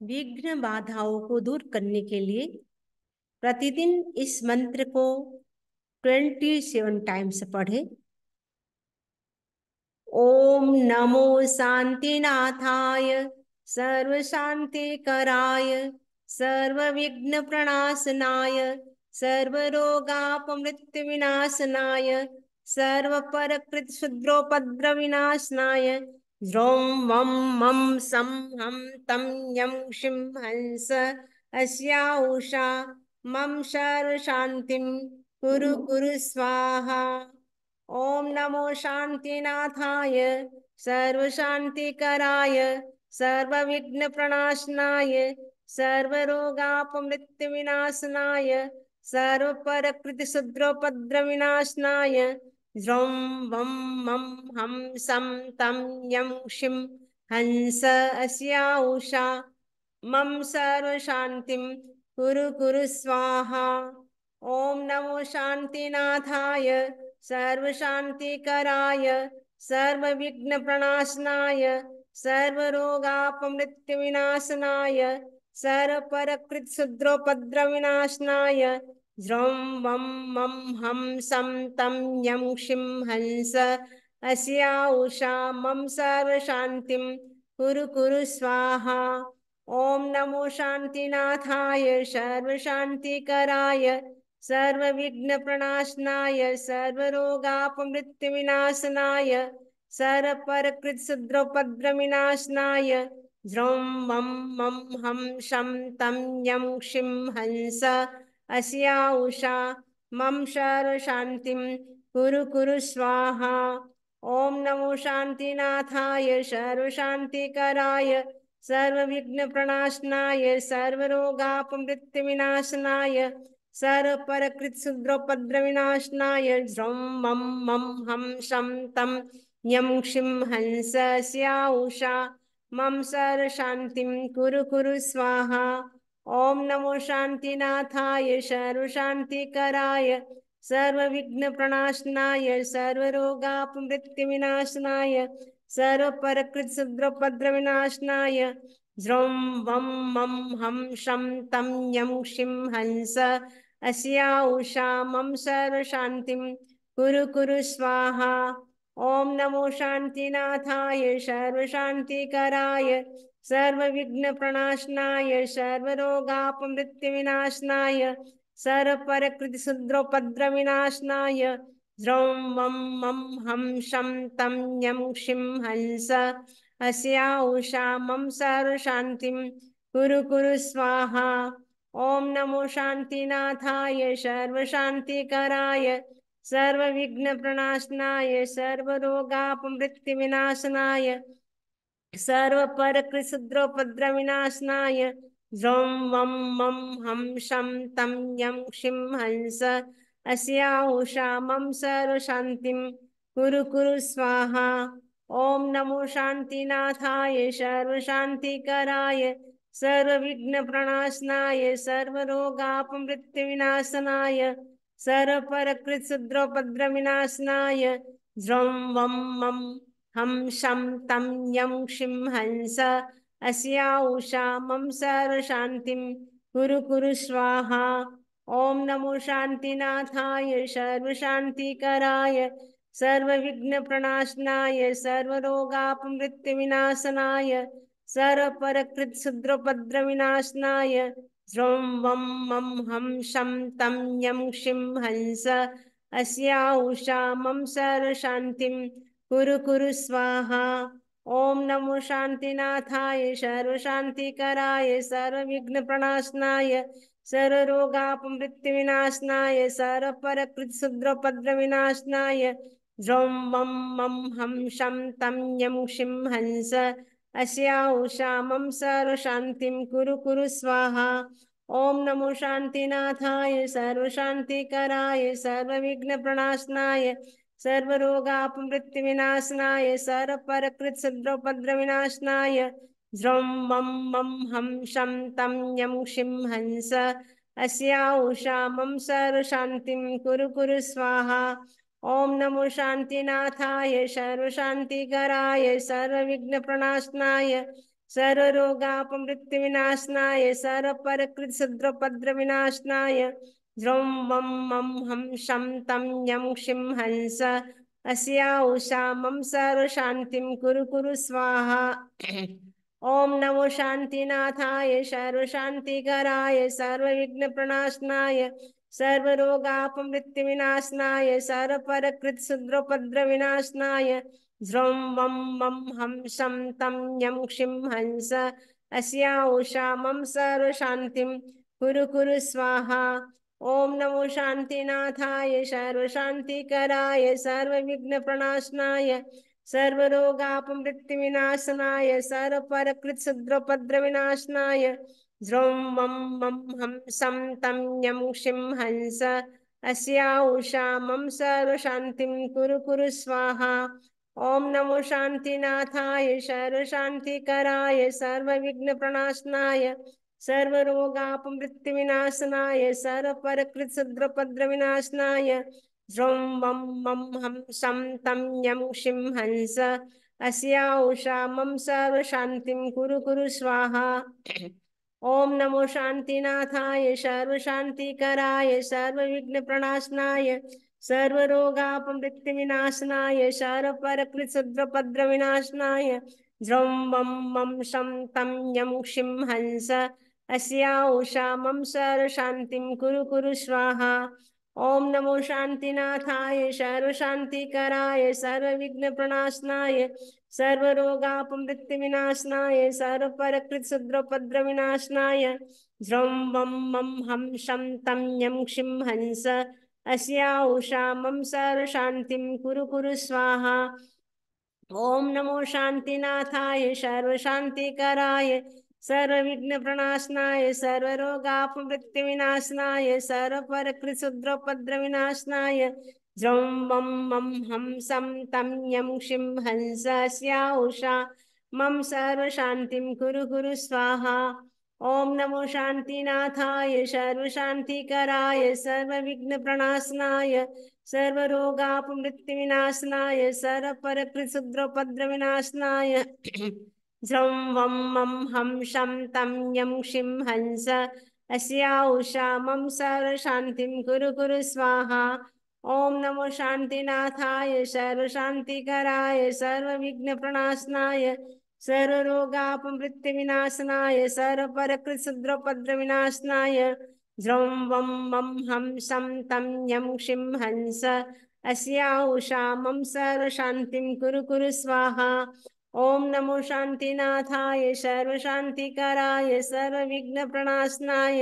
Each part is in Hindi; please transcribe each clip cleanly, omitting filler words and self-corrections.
विघ्न बाधाओं को दूर करने के लिए प्रतिदिन इस मंत्र को 27 टाइम्स पढ़े। ओम नमो शांतिनाथाय सर्व शांति कराय सर्व विघ्न प्रणाशनाय सर्व रोगापमृत्यु विनाशनाय सर्व परकृत शुद्रोपद्र विनाशनाय ज्रों वं मं सं हं तं यं शिं हंस अस्या उषा मम सर्व शांतिं कुरु कुरु स्वाहा। ओम नमो शांतिनाथाय सर्व शांतिकराय सर्व विघ्न प्रणाशनाय सर्व रोगापमृत्यु विनाशनाय सर्व परकृति शुद्रोपद्र विनाशनाय ज्रों वं मं हम सं तं यं शिं हंस अस्या उषा मम सर्व शांतिं कुरु कुरु स्वाहा। ओम नमो शांतिनाथाय सर्व शांतिकराय सर्व विघ्न प्रणाशनाय सर्व रोगापमृत्यु विनाशनाय सर्व परकृत शुद्रोपद्र विनाशनाय ज्रों वं मं हम सं तं यं शिं हंस अस्या उषा मम सर्व शांतिं कुरु कुरु स्वाहा। ओम नमो शांतिनाथाय सर्व शांतिकराय सर्व विघ्न प्रणाशनाय सर्व रोगापमृत्यु विनाशनाय सर्व परकृत शुद्रोपद्र विनाशनाय ज्रों वं मं हम शं तं यं शिं हंस अस्या उषा मम सर्व शांतिं कुरु कुरु स्वाहा। ओम नमो शांतिनाथाय सर्व शांतिकराय सर्व विघ्न प्रणाशनाय सर्व रोगापमृत्यु विनाशनाय सर्व परकृत शुद्रोपद्र विनाशनाय ज्रों मं मं हम शं तं यं शिं हंस अस्या उषा मम सर्व शांतिं कुरु कुरु स्वाहा। ओम नमो शांतिनाथाय सर्व शांतिकराय सर्व विघ्न प्रणाशनाय सर्व रोगापमृत्यु विनाशनाय सर्व परकृत शुद्रोपद्र विनाशनाय ज्रों वं मं हम शं तं यं शिं हंस अस्या उषा मम सर्व शांतिं कुरु कुरु स्वाहा। ओम नमो शांतिनाथाय सर्व शांतिकराय सर्व विघ्न प्रणाशनाय सर्व रोगापमृत्यु विनाशनाय सर्व परकृत शुद्रोपद्र विनाशनाय ज्रों वं मं हम शं तं यं शिं हंस अस्या उषा मम सर्व शांतिं कुरु कुरु स्वाहा। ओम नमो शांतिनाथाय सर्व शांतिकराय सर्व विघ्न प्रणाशनाय सर्व रोगापमृत्यु विनाशनाय सर्व परकृत शुद्रोपद्र विनाशनाय ज्रों वं मं हम शं तं यं शिं हंस अस्या उषा मम सर्व शांतिं कुरु कुरु स्वाहा। ओम नमो शांतिनाथाय सर्व शांतिकराय सर्व विघ्न प्रणाशनाय सर्व रोगापमृत्यु विनाशनाय सर्व परकृत शुद्रोपद्र विनाशनाय ज्रों वं मं हम शं तं यं शिं हंस अस्या उषा मम सर्व शांतिं कुरु कुरु स्वाहा। ओम नमो शांतिनाथाय सर्व शांतिकराय सर्व विघ्न प्रणाशनाय सर्व रोगापमृत्यु विनाशनाय सर्व परकृत शुद्रोपद्र विनाशनाय ज्रों वं मं हम शं तं यं शिं हंस अस्या उषा मम सर्व शांतिं कुरु कुरु स्वाहा। ओम नमो शांतिनाथाय सर्व शांतिकराय सर्व विघ्न प्रणाशनाय सर्व रोगापमृत्यु विनाशनाय सर्व परकृत शुद्रोपद्र विनाशनाय ज्रों वं मं हम शं तं यं शिं हंस अस्या उषा मम सर्व शांतिं कुरु कुरु स्वाहा। ओम नमो शांतिनाथाय सर्व शांतिकराय सर्व विघ्न प्रणाशनाय सर्व रोगापमृत्यु विनाशनाय सर्व परकृत शुद्रोपद्र विनाशनाय ज्रों वं मं हम शं तं यं शिं हंस अस्या उषा मम सर्व शांतिं कुरु कुरु स्वाहा। ओम नमो शांतिनाथाय सर्व शांतिकराय सर्व विघ्न प्रणाशनाय सर्वरोगापमृत्युविनाशनाय सर्वपरकृतशत्रुपद्रविनाशनाय ज्रौं वं मं हं शं तं यं क्षिं हंस अस्या उषा मम सर्वशान्तिं कुरु कुरु स्वाहा। ओम नमो शांतिनाथाय सर्वशांतिकराय सर्वविघ्नप्रणाशनाय सर्वरोगापमृत्युविनाशनाय सर्वपरकृतशत्रुपद्रविनाशनाय ज्रौं वं मं हं शं तं यं क्षिं हंस अस्या उषा मम सर्वशान्तिं कुरु कुरु स्वाहा। ओम नमो शांतिनाथाय सर्वशांतिकराय सर्वविघ्नप्रणाशनाय सर्वरोगापमृत्युविनाशनाय सर्वपरकृतशत्रुपद्रविनाशनाय ज्रौं वं मं हं शं तं यं क्षिं हंस अस्या उषा मम सर्वशान्तिं कुरु कुरु स्वाहा। ओम नमो शांतिनाथाय सर्वशांतिकराय सर्वविघ्नप्रणाशनाय सर्वरोगापमृत्युविनाशनाय सर्वपरकृतशत्रुपद्रविनाशनाय ज्रौं वं मं हं शं तं यं क्षिं हंस अस्या उषा मम सर्वशान्तिं कुरु कुरु स्वाहा। ओम नमो शांतिनाथाय सर्वशांतिकराय सर्वविघ्नप्रणाशनाय सर्वरोगापमृत्युविनाशनाय सर्वपरकृतशत्रुपद्रविनाशनाय ज्रौं वं मं शं तं यं क्षिं हंस अस्या उषा मम सर्वशान्तिं कुरु कुरु स्वाहा। ओम नमो शांतिनाथाय सर्वशांतिकराय सर्वविघ्नप्रणाशनाय सर्वरोगापमृत्युविनाशनाय सर्वपरकृतशत्रुपद्रविनाशनाय ज्रौं वं मं हं शं तं यं क्षिं हंस अस्या उषा मम सर्वशान्तिं कुरु कुरु स्वाहा। ओम नमो शांतिनाथाय सर्वशांतिकराय सर्वविघ्नप्रणाशनाय सर्वरोगापमृत्युविनाशनाय सर्वपरकृतशत्रुपद्रविनाशनाय ज्रौं वं मं हं शं तं यं क्षिं हंस अस्या उषा मम सर्वशान्तिं कुरु कुरु स्वाहा। ओम नमो शांतिनाथाय सर्वशांतिकराय सर्वविघ्नप्रणाशनाय सर्वरोगापमृत्युविनाशनाय सर्वपरकृतशत्रुपद्रविनाशनाय ज्रौं वं मं हं शं तं यं क्षिं हंस अस्या उषा मम सर्वशान्तिं कुरु कुरु स्वाहा। ओम नमो शांतिनाथाय सर्वशांतिकराय सर्वविघ्नप्रणाशनाय सर्वरोगापमृत्युविनाशनाय सर्वपरकृतशत्रुपद्रविनाशनाय ज्रौं वं मं हं शं तं यं क्षिं हंस अस्या उषा मम सर्वशान्तिं कुरु कुरु स्वाहा। ओम नमो शांतिनाथाय सर्वशांतिकराय सर्वविघ्नप्रणाशनाय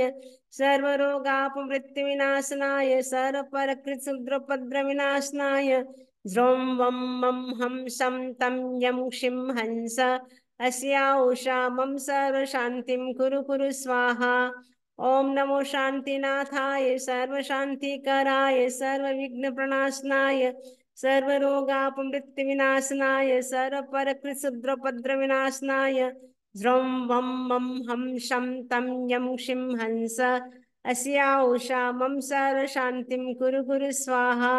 सर्वरोगापमृत्युविनाशनाय सर्वपरकृतशत्रुपद्रविनाशनाय ज्रौं वं मं हं शं तं यं क्षिं हंस अस्या उषा मम सर्वशान्तिं कुरु कुरु स्वाहा। ओम नमो शांतिनाथाय सर्वशांतिकराय सर्वविघ्नप्रणाशनाय सर्वरोगापमृत्युविनाशनाय सर्वपरकृतशत्रुपद्रविनाशनाय ज्रौं वं मं हं शं तं यं क्षिं हंस अस्या उषा मम सर्वशान्तिं कुरु कुरु स्वाहा।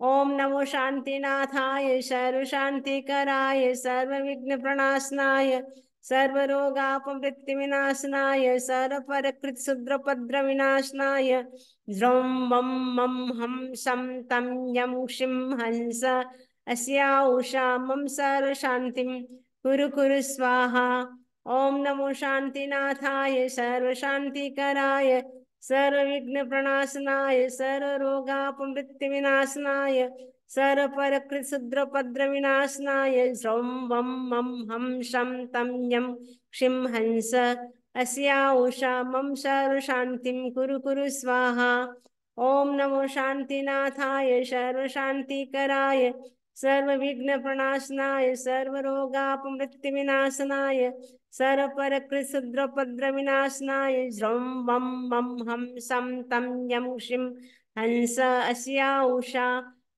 ओम नमो शांतिनाथाय सर्वशांतिकराय सर्वविघ्नप्रणाशनाय सर्वरोगापमृत्युविनाशनाय सर्वपरकृतशत्रुपद्रविनाशनाय ज्रौं वं मं हं शं तं यं क्षिं हंस अस्या उषा मम सर्वशान्तिं कुरु कुरु स्वाहा। ओम नमो शांतिनाथाय सर्वशांतिकराय सर्वविघ्नप्रणाशनाय सर्वरोगापमृत्युविनाशनाय सर्वपरकृतशत्रुपद्रविनाशनाय ज्रौं वं मं हं शं तं यं क्षिं हंस अस्या उषा मम सर्वशान्तिं कुरु कुरु स्वाहा। ओम नमो शांतिनाथाय सर्वशांतिकराय सर्वविघ्नप्रणाशनाय सर्वरोगापमृत्युविनाशनाय सर्वपरकृतशत्रुपद्रविनाशनाय ज्रौं वं मं हं शं तं यं क्षिं हंस अस्या उषा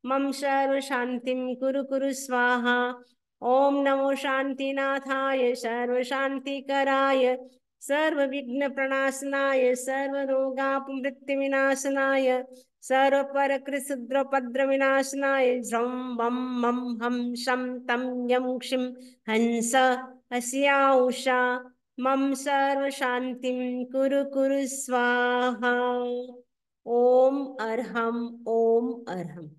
मम सर्वशान्तिं कुरु कुरु स्वाहा। ओम नमो शांतिनाथाय सर्वशांतिकराय सर्वविघ्नप्रणाशनाय सर्वरोगापमृत्युविनाशनाय सर्वपरकृतशत्रुपद्रविनाशनाय ज्रौं वं मं हं शं तं यं क्षिं हंस अस्या उषा मम सर्वशान्तिं कुरु कुरु स्वाहा। ओम अर्हम ओम अर्हम।